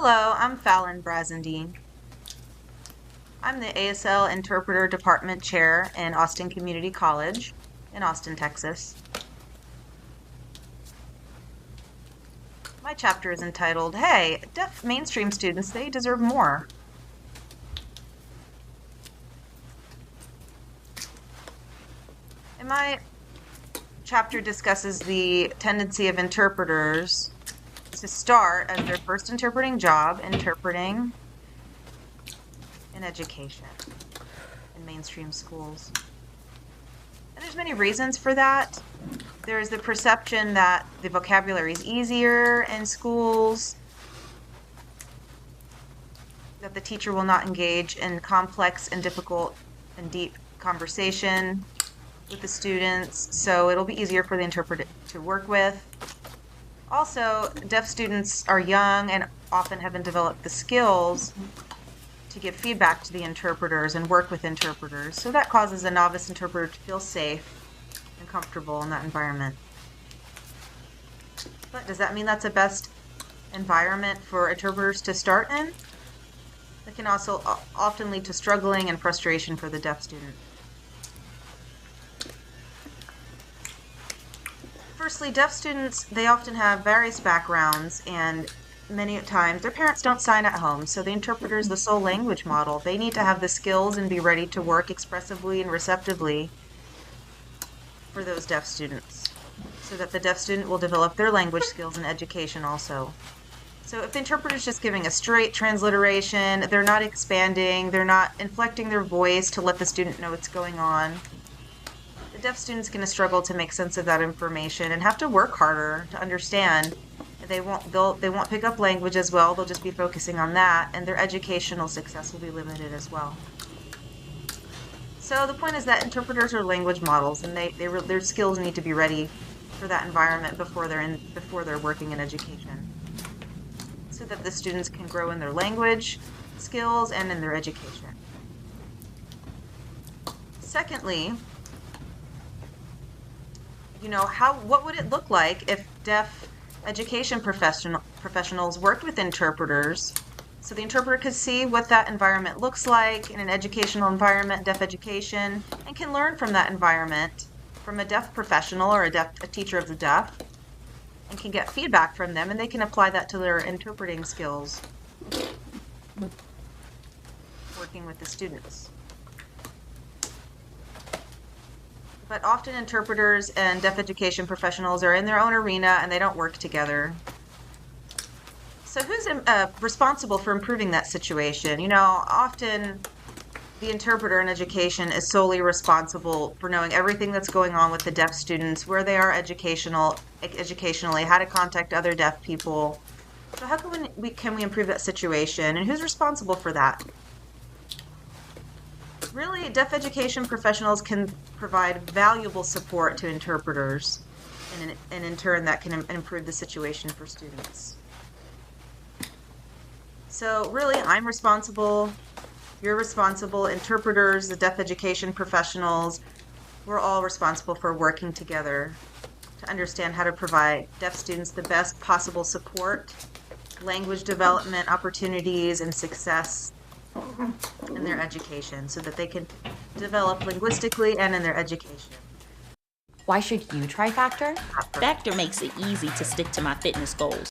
Hello, I'm Fallon Brazendine. I'm the ASL Interpreter Department Chair in Austin Community College in Austin, Texas. My chapter is entitled, Hey, Deaf Mainstream Students, They Deserve More. And my chapter discusses the tendency of interpreters to start as their first interpreting job, interpreting in education in mainstream schools. And there's many reasons for that. There's the perception that the vocabulary is easier in schools, that the teacher will not engage in complex and difficult and deep conversation with the students, so it'll be easier for the interpreter to work with. Also, deaf students are young and often haven't developed the skills to give feedback to the interpreters and work with interpreters, so that causes a novice interpreter to feel safe and comfortable in that environment. But does that mean that's the best environment for interpreters to start in? That can also often lead to struggling and frustration for the deaf student. Firstly, deaf students, they often have various backgrounds, and many times their parents don't sign at home, so the interpreter is the sole language model. They need to have the skills and be ready to work expressively and receptively for those deaf students, so that the deaf student will develop their language skills in education also. So if the interpreter is just giving a straight transliteration, they're not expanding, they're not inflecting their voice to let the student know what's going on, the deaf student's going to struggle to make sense of that information and have to work harder to understand. They won't pick up language as well. They'll just be focusing on that, and their educational success will be limited as well. So the point is that interpreters are language models, and their skills need to be ready for that environment before they're working in education, so that the students can grow in their language skills and in their education. Secondly, what would it look like if deaf education professionals worked with interpreters, so the interpreter could see what that environment looks like in an educational environment, deaf education, and can learn from that environment from a deaf professional or a teacher of the deaf, and can get feedback from them, and they can apply that to their interpreting skills working with the students. But often interpreters and deaf education professionals are in their own arena and they don't work together. So who's responsible for improving that situation? Often the interpreter in education is solely responsible for knowing everything that's going on with the deaf students, where they are educationally, how to contact other deaf people. So how can we improve that situation, and who's responsible for that? Really, deaf education professionals can provide valuable support to interpreters, and in turn that can improve the situation for students. So really, I'm responsible, you're responsible, interpreters, the deaf education professionals, we're all responsible for working together to understand how to provide deaf students the best possible support, language development opportunities, and success in their education, so that they can develop linguistically and in their education. Why should you try Factor? Factor makes it easy to stick to my fitness goals.